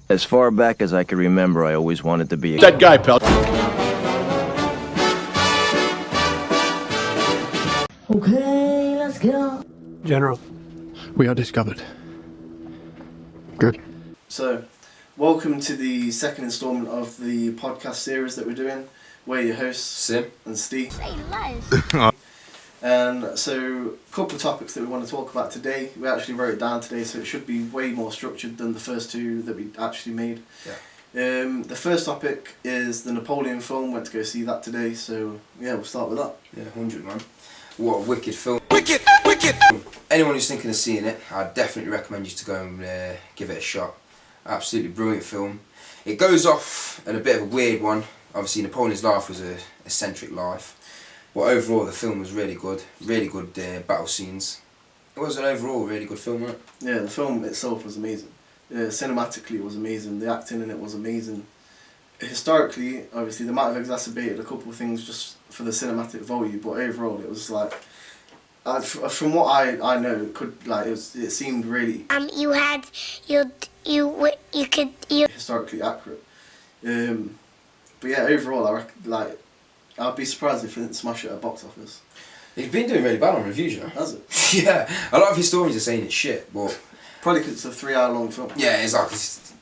As far back as I can remember, I always wanted to be a That guy, pal. Okay, let's go. General, we are discovered. Good. So, welcome to the second instalment of the podcast series that we're doing. We're your hosts, Sim and Steve. Say less. And so, a couple of topics that we want to talk about today. We actually wrote it down today, so it should be way more structured than the first two that we actually made. Yeah. The first topic is the Napoleon film. Went to go see that today, so yeah, we'll start with that. Yeah, 100, man. What a wicked film. Wicked! Anyone who's thinking of seeing it, I'd definitely recommend you to go and give it a shot. Absolutely brilliant film. It goes off at a bit of a weird one. Obviously, Napoleon's life was a eccentric life. But overall, the film was really good. Really good battle scenes. It was an overall really good film, right? Yeah, the film itself was amazing. Cinematically, it was amazing. The acting in it was amazing. Historically, obviously, they might have exacerbated a couple of things just for the cinematic value, but overall, it was like, from what I know, it could it seemed really historically accurate. But yeah, overall, I'd be surprised if it didn't smash it at box office. It's been doing really bad on reviews, you know? Has it? Yeah, a lot of historians are saying it's shit, but probably because it's a 3-hour long film. yeah, it's like it's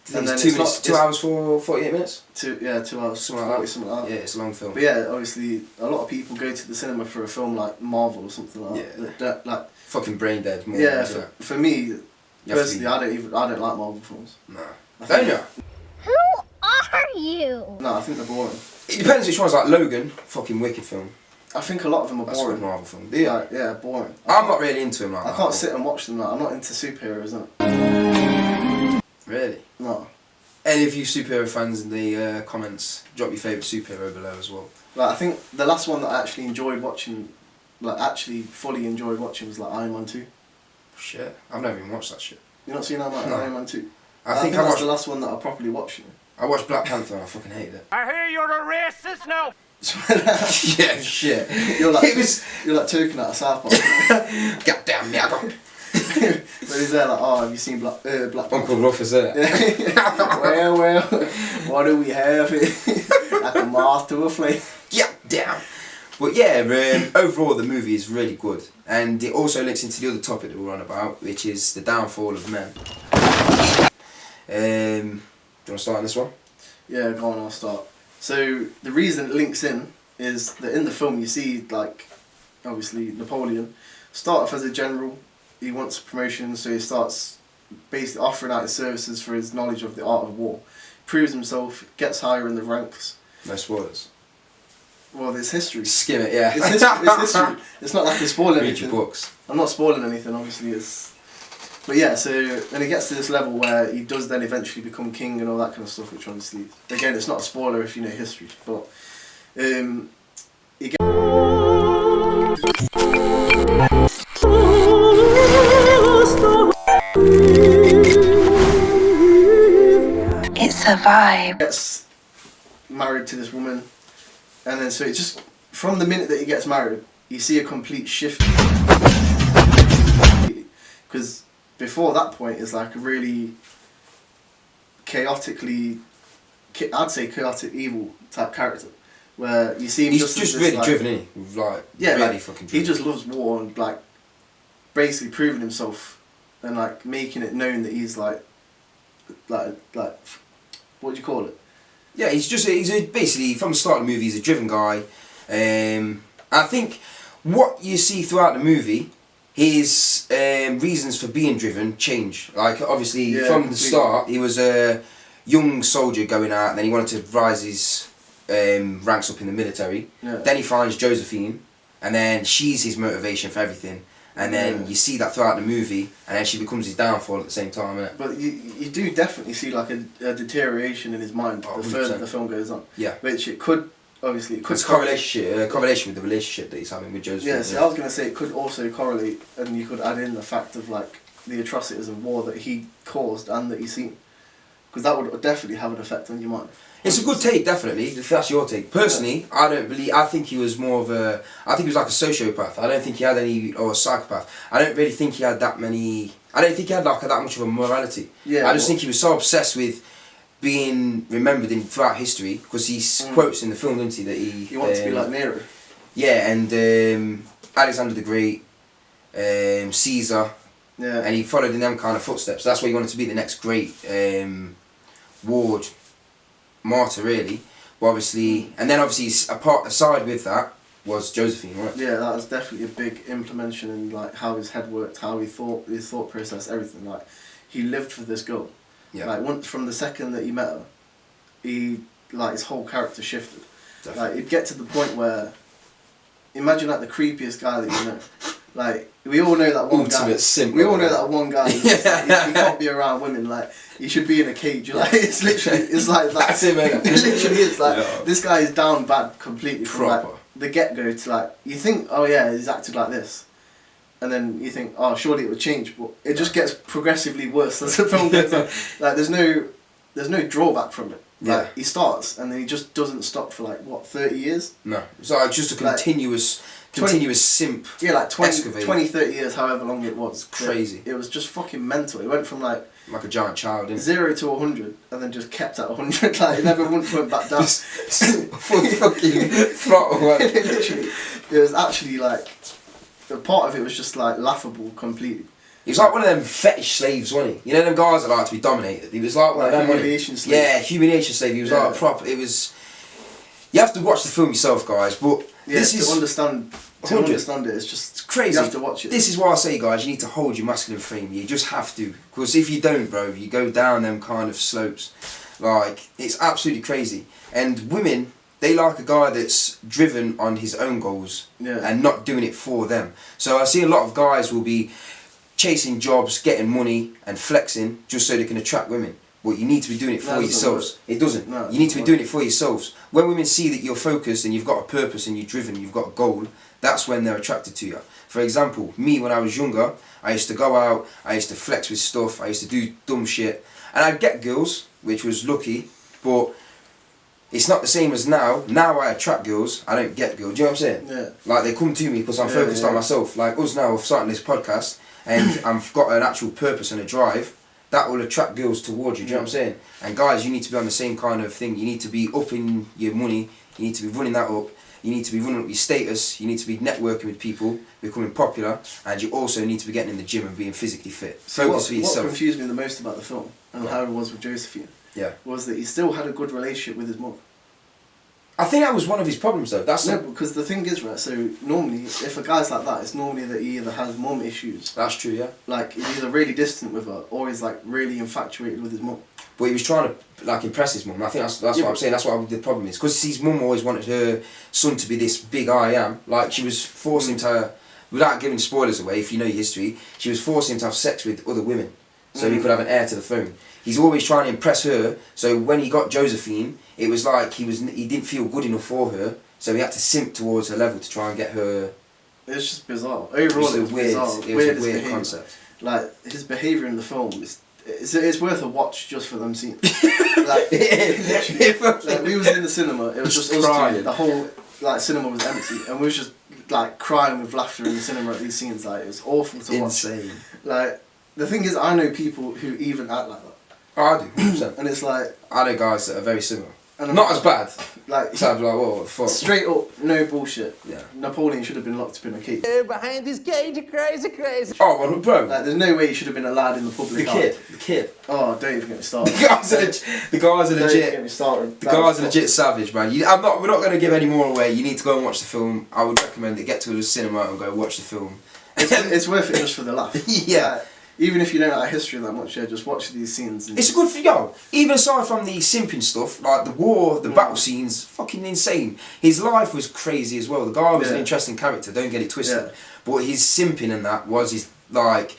2 hours for 48 minutes. 2 hours, something like that. Yeah, it's a long film. But yeah, obviously, a lot of people go to the cinema for a film like Marvel or something like that. Like fucking brain dead. More yeah, for me personally, I don't like Marvel films. No. Don't you? Who are you? No, I think they're boring. It depends which one's. Like Logan, fucking wicked film. I think a lot of them are That's a boring. good Marvel film. Yeah. Yeah, boring. I'm not really into him like that. I can't sit and watch them. I'm not into superheroes, innit? Really? No. Any of you superhero fans in the comments, drop your favourite superhero below as well. Like, I think the last one that I actually enjoyed watching, fully enjoyed watching, was like Iron Man 2. Shit, I've never even watched that shit. You not seen Iron Man 2? I think that's the last one that I properly watched. I watched Black Panther and I fucking hated it. I hear you're a racist now. Yeah, shit. You're like Turkin at a South Park. Goddamn nigga. But he's there like, oh, have you seen Black Panther? Uncle Ruff is there. Well, what do we have here? Like a moth to a flame. Goddamn. But yeah, overall the movie is really good. And it also links into the other topic that we're on about, which is the downfall of men. Do you want to start on this one? Yeah, go on, I'll start. So the reason it links in is that in the film you see, like, obviously Napoleon start off as a general. He wants a promotion, so he starts basically offering out his services for his knowledge of the art of war. Proves himself, gets higher in the ranks. No spoilers. Well, there's history. Skim it, yeah. It's history. It's not like I'm spoiling Read anything. your books. I'm not spoiling anything, obviously. But yeah, so when he gets to this level where he does then eventually become king and all that kind of stuff, which obviously, again, it's not a spoiler if you know history, but he gets... It's a vibe. Gets married to this woman, and then so it just, from the minute that he gets married, you see a complete shift. Because before that point is like a really chaotic evil type character, where you see him He's just really driven in, really fucking driven. He just loves war and like basically proving himself and like making it known that he's like what do you call it? Yeah, basically from the start of the movie he's a driven guy. I think what you see throughout the movie, his reasons for being driven change. Like obviously from the start he was a young soldier going out, and then he wanted to rise his ranks up in the military. Yeah. Then he finds Josephine, and then she's his motivation for everything. And then you see that throughout the movie, and then she becomes his downfall at the same time, innit? But you do definitely see like a deterioration in his mind the further the film goes on. Yeah. Which it could, obviously... It's correlation with the relationship that he's having with Josephine. Yeah, so I was going to say it could also correlate, and you could add in the fact of like the atrocities of war that he caused and that he's seen. Because that would definitely have an effect on your mind. It's a good take, definitely, if that's your take. Personally, I think he was more of a... I think he was like a sociopath. I don't think he had or a psychopath. I don't really think he had that many... I don't think he had like that much of a morality. Yeah, I just think he was so obsessed with being remembered throughout history because he quotes in the film, doesn't he, that he wants to be like Nero. Yeah, and Alexander the Great, Caesar, and he followed in them kind of footsteps. That's why he wanted to be the next great ward martyr, really. But obviously, and then obviously aside with that was Josephine, right? Yeah, that was definitely a big implementation in like how his head worked, how he thought, his thought process, everything. Like he lived for this girl. Yeah. Like once from the second that he met her, he like his whole character shifted. Definitely. Like it'd get to the point where, imagine like the creepiest guy that you know. Like we all know that one Ultimate guy. simp, we all know that one guy. He can't be around women. Like he should be in a cage. Like it's literally, it's like that's him. It literally is like this guy is down bad completely from proper. like the get go to like you think, oh yeah, he's acted like this, and then you think, oh surely it would change, but it just gets progressively worse as the film goes on. Like there's no drawback from it. Like, he starts and then he just doesn't stop for like what 30 years. No, it's like just a continuous simp. Yeah, like 20, 30 years, however long it was. Crazy. It was just fucking mental. It went from like a giant child, didn't it? 0 to 100, and then just kept at 100. Like it never once went back down. fucking throttle. Literally, it was actually like a part of it was just like laughable completely. He was like one of them fetish slaves, wasn't he? You know them guys that like to be dominated. He was like one of them. Humiliation slave. Yeah, humiliation slave. He was like proper. It was. You have to watch the film yourself, guys. But this is understand. To understand it, it's just crazy. You have to watch it. This is why I say, guys, you need to hold your masculine frame. You just have to, because if you don't, bro, you go down them kind of slopes. Like it's absolutely crazy. And women, they like a guy that's driven on his own goals and not doing it for them. So I see a lot of guys will be chasing jobs, getting money, and flexing just so they can attract women. But you need to be doing it for yourselves. It doesn't. No, you need to be doing it for yourselves. When women see that you're focused and you've got a purpose and you're driven, you've got a goal, that's when they're attracted to you. For example, me when I was younger, I used to go out, I used to flex with stuff, I used to do dumb shit. And I'd get girls, which was lucky, but it's not the same as now. Now I attract girls, I don't get girls. Do you know what I'm saying? Yeah. Like they come to me because I'm focused on myself. Like us now, we're starting this podcast and I've got an actual purpose and a drive. That will attract girls towards you, do you know what I'm saying? And guys, you need to be on the same kind of thing. You need to be upping your money, you need to be running that up, you need to be running up your status, you need to be networking with people, becoming popular, and you also need to be getting in the gym and being physically fit. Focus for yourself. What confused me the most about the film, and how it was with Josephine, was that he still had a good relationship with his mum. I think that was one of his problems though. Because the thing is, right, so normally, if a guy's like that, it's normally that he either has mum issues. That's true, yeah. Like, he's either really distant with her, or he's like really infatuated with his mum. But he was trying to like impress his mum. I think that's what I'm saying. That's what the problem is. Because his mum always wanted her son to be this big I am. Like she was forcing him to, without giving spoilers away, if you know your history, she was forcing him to have sex with other women, so he could have an heir to the throne. He's always trying to impress her. So when he got Josephine, it was like he didn't feel good enough for her, so he had to simp towards her level to try and get her. It's just bizarre. Overall, it was bizarre. It was a weird concept. Like his behaviour in the film it's worth a watch just for them scenes. Like, like we was in the cinema. It was just us two. The whole like cinema was empty, and we was just like crying with laughter in the cinema at these scenes. Like it was awful to watch. Insane. Like the thing is, I know people who even act like that. Oh, I do, 100%. And it's like I know guys that are very similar. And not as bad. Like so I'm like, whoa, what the fuck? Straight up, no bullshit. Yeah. Napoleon should have been locked up in a cage. Behind this cage, crazy. Oh, well, bro. Like, there's no way he should have been allowed in the public eye. The kid. Oh, don't even get me started. The guys are legit. Don't get me started. The guys are legit savage, man. We're not going to give any more away. You need to go and watch the film. I would recommend it. Get to the cinema and go watch the film. It's worth it just for the laugh. Yeah. Even if you don't know our history that much, just watch these scenes. It's good for you. Even aside from the simping stuff, like the war, the battle scenes, fucking insane. His life was crazy as well. The guy was an interesting character, don't get it twisted. Yeah. But his simping and that was his, like,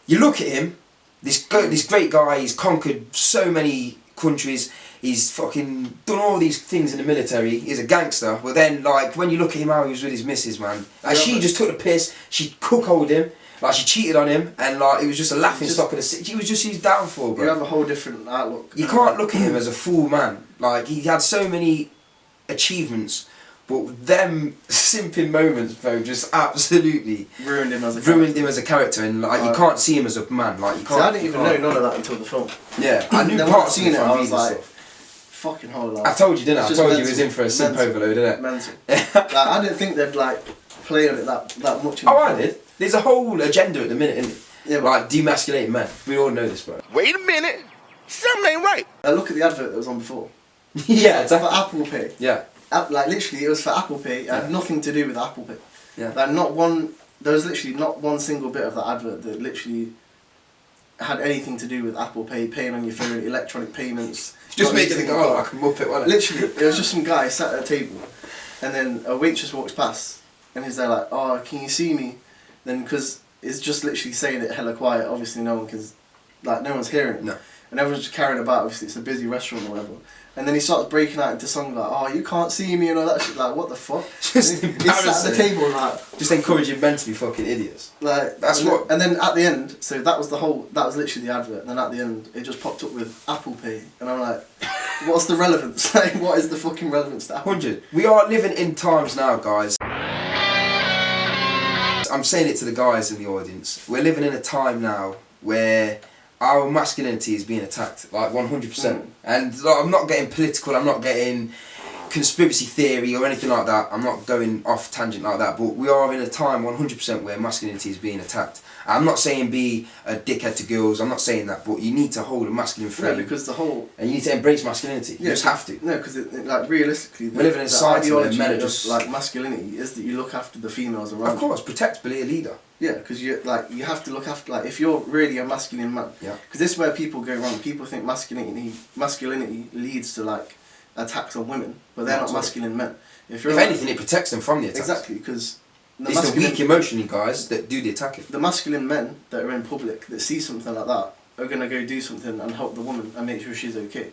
you look at him, this great guy, he's conquered so many countries, he's fucking done all these things in the military, he's a gangster, but then, like, when you look at him how he was with his missus, man, like, she just took the piss, she cuckolded him, like she cheated on him, and like it was just a laughing stock of the city. He was just his downfall, bro. You have a whole different outlook. You can't look at him as a fool man. Like he had so many achievements, But them simping moments, bro, just absolutely ruined him as a character, and like you can't see him as a man. Like you can't. See, I didn't even know none of that until the film. Yeah, I knew then parts of seen it. I was from like, stuff. fucking hell, like, I told you, didn't I? I it's told just you he was in for a simp mental. overload, didn't it? Mental. Like, I didn't think they'd like play on it that much. In Oh, the I film. did. There's a whole agenda at the minute, isn't it? Yeah, but Like demasculating men. We all know this, bro. Wait a minute, something ain't right. look at the advert that was on before. Yeah, For exactly. Apple Pay. Yeah. Like literally, it was for Apple Pay. It had nothing to do with Apple Pay. Yeah. Like not one. There was literally not one single bit of that advert that literally had anything to do with Apple Pay, paying on your phone, electronic payments. Just not making it using go a like a muppet, wasn't it? Literally, it was just some guy sat at a table, and then a waitress walks past, and he's there like, "Oh, can you see me?" Then because it's just literally saying it hella quiet. Obviously, no one's hearing it. No. And everyone's just carrying about. Obviously, it's a busy restaurant or whatever. And then he starts breaking out into songs like, "Oh, you can't see me," and all that shit. Like, what the fuck? Just And he sat at the embarrassing. table like. Just encouraging men to be fucking idiots. Like That's and what- Then, and then at the end, so that was literally the advert. And then at the end, it just popped up with Apple Pay, and I'm like, what's the relevance? Like, what is the fucking relevance to Apple? 100. We are living in times now, guys. I'm saying it to the guys in the audience. We're living in a time now where our masculinity is being attacked, like 100%. And like, I'm not getting political. I'm not getting conspiracy theory or anything like that. I'm not going off tangent like that. But we are in a time 100% where masculinity is being attacked. I'm not saying be a dickhead to girls. I'm not saying that. But you need to hold a masculine frame. No, because the whole. And you need to embrace masculinity. You just have to. No, because like realistically, We're living in a society where ideology men are of just- like masculinity is that you look after the females around. Of course, protect, be a leader. Yeah, because you have to look after if you're really a masculine man. Yeah. Because this is where people go wrong. People think masculinity leads to like attacks on women, but they're not masculine men. If Anything, it protects them from the attacks. Exactly, because It's the weak emotionally guys that do the attacking. the masculine men that are in public that see something like that are gonna go do something and help the woman and make sure she's okay.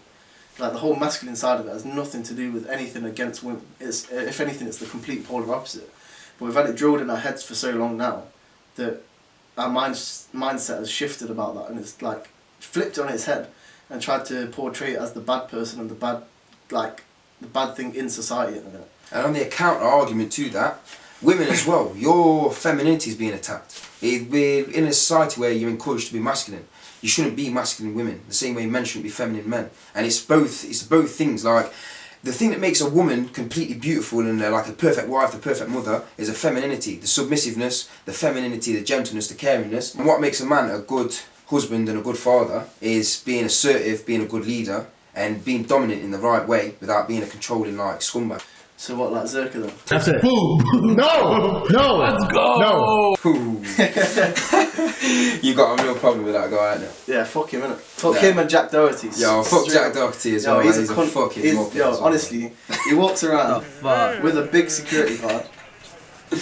Like the whole masculine side of it has nothing to do with anything against women. It's if anything, it's the complete polar opposite. But we've had it drilled in our heads for so long now that our mindset has shifted about that, and it's like flipped it on its head and tried to portray it as the bad person and the bad thing in society at the minute. And on the counter argument to that, women as well, your femininity is being attacked. We're in a society where you're encouraged to be masculine. You shouldn't be masculine women, the same way men shouldn't be feminine men. And it's both things. Like, the thing that makes a woman completely beautiful and like a perfect wife, the perfect mother, is her femininity, the submissiveness, the femininity, the gentleness, the caringness. And what makes a man a good husband and a good father is being assertive, being a good leader, and being dominant in the right way without being a controlling like scumbag. So what, like ZHERKA then? That's it. No! Let's go! No! Ooh. You got a real problem with that guy, haven't you? Yeah, fuck him, innit? Fuck him and Jack Doherty. Yo, fuck Straight Jack up. Doherty as Yo, well. he's He's a a cunt. fucking muppet Yo, as well. honestly, he walks around with a big security guard,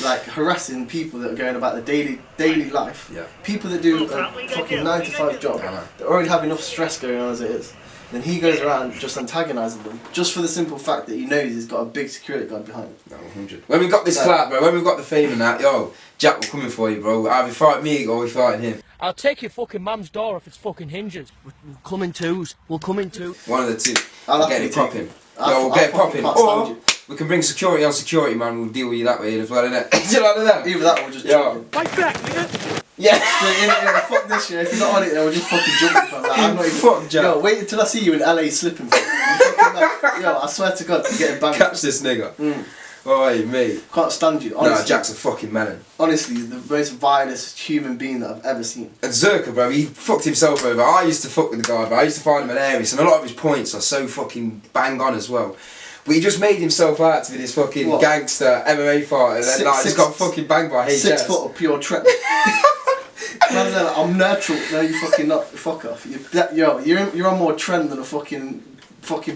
like harassing people that are going about their daily life. Yeah. People that do a fucking 9 to 5 job, I know. that already have enough stress going on as it is. Then he goes around just antagonising them, just for the simple fact that he knows he's got a big security guard behind him. No, 100. When we got this clout, bro, when we've got the fame and that, yo, Jack, we're coming for you, bro. Either fight me or we fighting him. I'll take your fucking mum's door if it's fucking hinges. We'll come in twos. We'll come in twos. One of the two. I'll We'll have get to it take popping. him. Yo, we'll get it I popping. fucking can't stand Or you. we can bring security on security, man. We'll deal with you that way as well, innit? You know that? Either that or just Yo. jump in. Fight back, nigga. Yeah. Fuck this shit. If you're not on it, then we'll just fucking jump. Like, I'm not even. Fuck Jack. Yo, wait until I see you in LA slipping. Yo, I swear to God, you're getting banged. Catch this nigga. Oi, mate. Can't stand you. Honestly, Nah, Jack's a fucking melon. honestly, the most vilest human being that I've ever seen. And ZHERKA, bro, he fucked himself over. I used to fuck with the guy, bro. I used to find him hilarious, and a lot of his points are so fucking bang on as well. But he just made himself out to be this fucking What? gangster MMA fighter, and then like, just got fucking banged by HS. 6 foot of pure trap. Man, they're like, I'm natural. No, you fucking not. Fuck off. You're on more trend than a fucking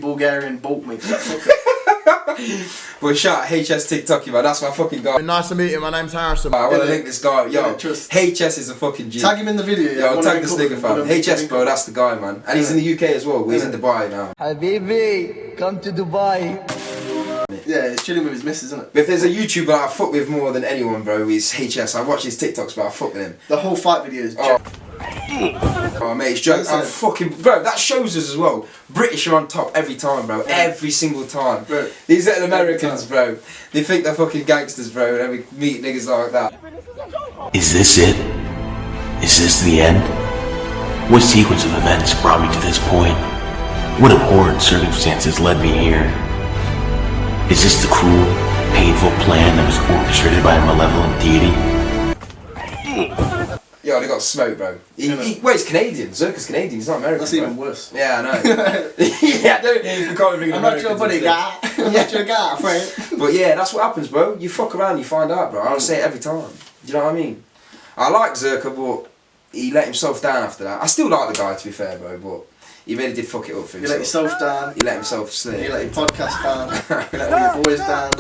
Bulgarian bolt mate. Fuck off. Well, shout out HS TikToky, man. That's my fucking guy. Nice to meet you. My name's Harrison. I want to Yeah, link this guy. Yo, yeah, trust. HS is a fucking G. Tag him in the video. Yeah, Yo, tag this nigga, fam. HS, bro, that's the guy, man. And he's in the UK as well. He's in Dubai now. Habibi, come to Dubai. Yeah, he's chilling with his missus, isn't it? If there's a YouTuber I fuck with more than anyone, bro, he's HS. I watch his TikToks, but I fuck with him. The whole fight video is. Oh. Oh mate, it's joke. I'm fucking bro. That shows us as well. British are on top every time, bro. Every single time. Bro. These little Americans, bro. They think they're fucking gangsters, bro. And then we meet niggas like that. Is this it? Is this the end? What sequence of events brought me to this point? What abhorrent circumstances led me here? Is this the cruel, painful plan that was orchestrated by a malevolent deity? Yo, they got smoked, bro. Wait, he's Canadian. ZHERKA's Canadian. He's not American. That's bro. even worse. Yeah, I know. Yeah, I don't. We can't bring I'm not your buddy, guy. I'm not your guy, friend. But yeah, that's what happens, bro. You fuck around, you find out, bro. I'll say it every time. Do you know what I mean? I like ZHERKA, but he let himself down after that. I still like the guy, to be fair, bro, but he really did fuck it up for You let himself. yourself down. He let himself slip. You let your podcast down. You let all your boys down.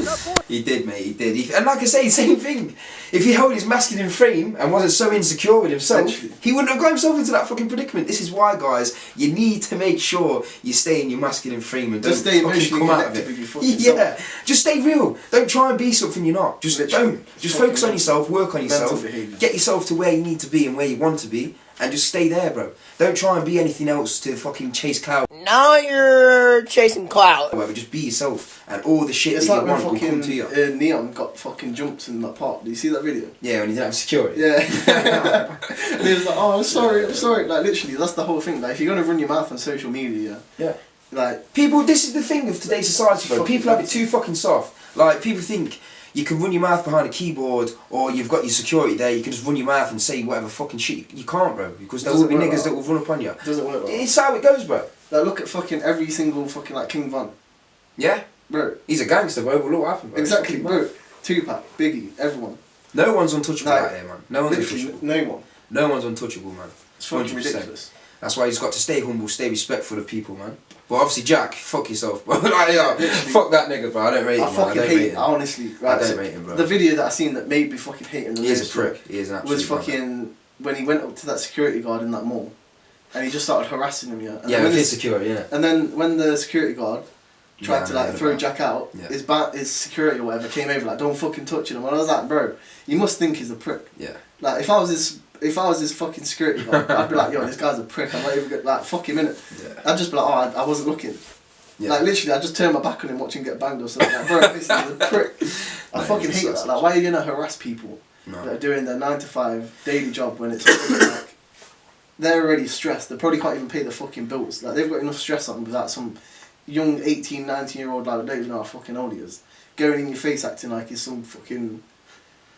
He did, mate, he did. And like I say, same thing. If he held his masculine frame and wasn't so insecure with himself, Essentially. he wouldn't have got himself into that fucking predicament. This is why, guys, you need to make sure you stay in your masculine frame and Just don't stay fucking emotionally come out of connected it. with your fucking Yeah, just stay real. Don't try and be something you're not. Just Literally. don't. Just focus on yourself, work on Mental yourself, behaviour. get yourself to where you need to be and where you want to be, and just stay there, bro. Don't try and be anything else to fucking chase clout. Now you're chasing clout. However, just be yourself, and all the shit It's that like you when want will come to you. fucking Neon got fucking jumped in that park. Do you see that video? Yeah, when you didn't have security. Yeah. And he was like, oh, I'm sorry. Like, literally, that's the whole thing. Like, if you're going to run your mouth on social media, Yeah. like... People, this is the thing of today's society, bro. People have it too fucking soft. Like, people think you can run your mouth behind a keyboard, or you've got your security there, you can just run your mouth and say whatever fucking shit. You can't, bro, because there will be niggas that will run up on you. It doesn't work like that. It's how it goes, bro. Like, look at fucking every single fucking, like, King Von. Yeah? Bro. He's a gangster, bro. Well, look what happened, bro. Exactly, It's bro. Tupac, Biggie, everyone. No one's untouchable Like, out here, man. No one's Literally, untouchable. no one. No one's untouchable, man. It's fucking 100%. ridiculous. That's why he's got to stay humble, stay respectful of people, man. But obviously, Jack, fuck yourself, bro. Like, yeah, fuck that nigga, bro. I don't rate him, I man. fucking I don't hate rate it, him. honestly. Right, I don't so rate him, bro. The video that I seen that made me fucking hate him the He is a most prick. He is an absolute was fucking when he went up to that security guard in that mall and he just started harassing him, yeah. And Yeah, then with when his security, yeah. And then when the security guard tried to like throw Jack out, Yeah. his security or whatever came over like, don't fucking touch him. And I was like, bro, you must think he's a prick. Yeah. Like if I was his fucking security guard, I'd be like, yo, this guy's a prick. I'm not even gonna, like, fuck him innit. Yeah. I'd just be like, oh, I wasn't looking. Yeah. Like literally, I just turn my back on him, watch him get banged or something. Like, bro, this is a prick. I No, fucking he's hate a that. sausage. Like, why are you gonna harass people No. that are doing their 9 to 5 daily job when it's already, like they're already stressed. They probably can't even pay the fucking bills. Like they've got enough stress on them without some young 18, 19-year-old like, I don't even know how fucking old he is, going in your face acting like he's some fucking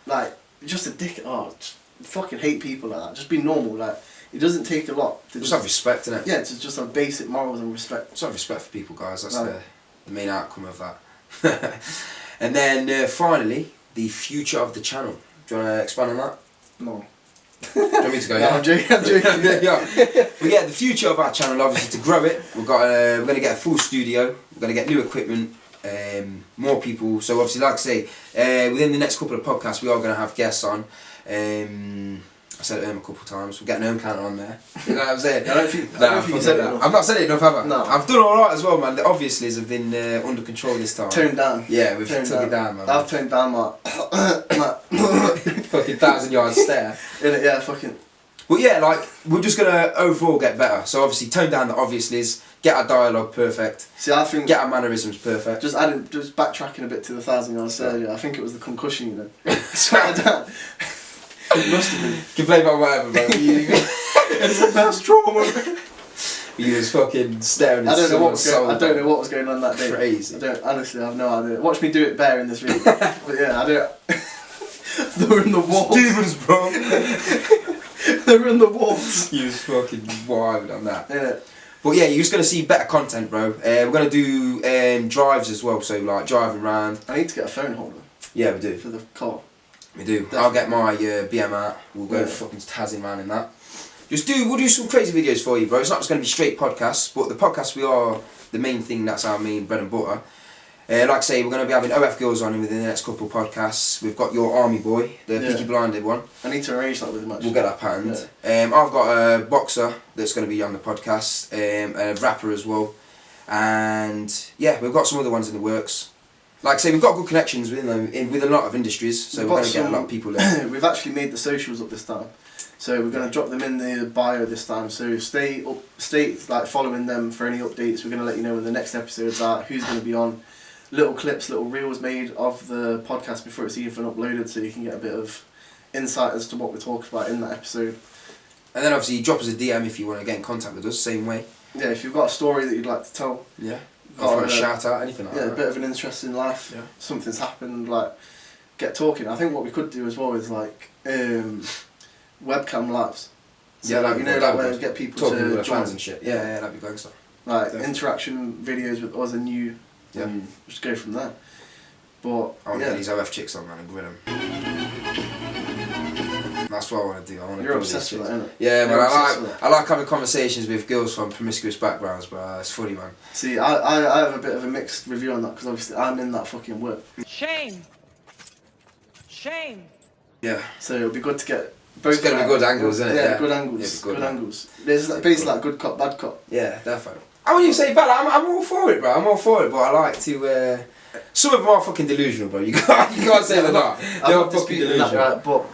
like just a dick. Oh, just fucking hate people like that. Just be normal. Like it doesn't take a lot to Just have respect, innit? yeah, to just have basic morals and respect. Just have respect for people, guys. That's Right. the main outcome of that. And then finally, the future of the channel. Do you want to expand on that? No. Do you want me to go? No, Yeah? I'm joking. I'm joking. Yeah. But yeah, the future of our channel, obviously, to grow it, we're going to get a full studio. We're going to get new equipment, more people. So obviously, like I say, within the next couple of podcasts, we are going to have guests on. I said it a couple of times. We're getting home counter on there. You know what I'm saying? I don't think you said it enough. I've not said it enough, have I? No. I've done alright as well, man. The obviouslies have been under control this time. Toned down. Yeah, we've Toned took it down, man. I've toned down my Fucking 1,000-yard stare. innit, yeah, fucking. But yeah, like, we're just going to overall get better. So obviously, tone down the obviouslys, get our dialogue perfect, See, I think get our mannerisms perfect. just backtracking a bit to the 1,000-yard stare. Yeah, I think it was the concussion, you know. Swear down. It must have been. You can blame it on whatever, bro. It's the best trauma. You was fucking staring I at don't know what someone's was going. soul. I don't know what was going on that day. Crazy. I don't honestly. I have no idea. Watch me do it bare in this video. But yeah, I don't. They were in the walls. Demons, bro. They were in the walls. You was fucking wild on that. Yeah. But yeah, you're just going to see better content, bro. We're going to do drives as well, so like driving around. I need to get a phone holder Yeah, we do. for the car. We do. Definitely. I'll get my BM out. We'll go Yeah. fucking tazzing around in that. We'll do some crazy videos for you, bro. It's not just going to be straight podcasts, but the podcasts we are the main thing. That's our main bread and butter. Like I say, we're going to be having OF girls on within the next couple of podcasts. We've got your army boy, the Yeah. Peaky Blinded one. I need to arrange that with him actually. We'll get that patterned. I've got a boxer that's going to be on the podcast, a rapper as well, and yeah, we've got some other ones in the works. Like I say, we've got good connections with a lot of industries, so we're going to get a lot of people there. We've actually made the socials up this time. So we're going to drop them in the bio this time. So stay like following them for any updates. We're going to let you know when the next episodes are, who's going to be on. Little clips, little reels made of the podcast before it's even uploaded, so you can get a bit of insight as to what we talked about in that episode. And then obviously drop us a DM if you want to get in contact with us, same way. Yeah, if you've got a story that you'd like to tell. Yeah. Or a shout out, anything like that. Yeah, a bit of an interest in life. Yeah. Something's happened, like, get talking. I think what we could do as well is like webcam lives. So, yeah, like, you know, like where good. get people talking to with their join. fans and shit. Yeah, that'd be great stuff. Like Definitely. interaction videos with us and you, and just go from there. But I want to get these OF chicks on, man, and grill them. That's what I want to do. I want to. You're obsessed with that, innit? Yeah, man. You're obsessed with I like having conversations with girls from promiscuous backgrounds, but it's funny, man. See, I have a bit of a mixed review on that because obviously I'm in that fucking work. Shame. Shame. Yeah. So it'll be good to get both. It's gonna be good angles, isn't it? Yeah, Yeah. good angles. Yeah, good angles. There's basically like good cop, bad cop. Yeah, definitely. I wouldn't even say bad. I'm all for it, bro. I'm all for it, but I like to. Some of them are fucking delusional, bro. You can't say they're not. They're I'm not fucking disputing that, delusional. right? But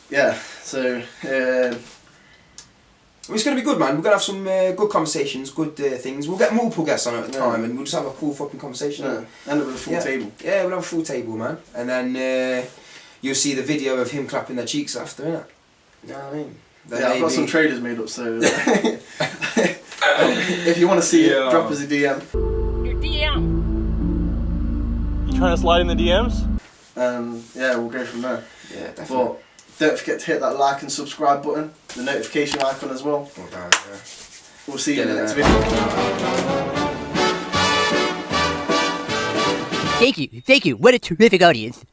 yeah, so It's going to be good, man. We're going to have some good conversations, good things. We'll get multiple guests on at a time, and we'll just have a cool fucking conversation. End up with a full table. Yeah, we'll have a full table, man. And then you'll see the video of him clapping their cheeks after, innit? You know what I mean? Then I've got some trailers made up, so if you want to see it, drop us a DM. Your DM. You trying to slide in the DMs? Yeah, we'll go from there. Yeah, definitely. But don't forget to hit that like and subscribe button, the notification icon as well. Well done, yeah. We'll see you in the next there. video. Thank you. What a terrific audience.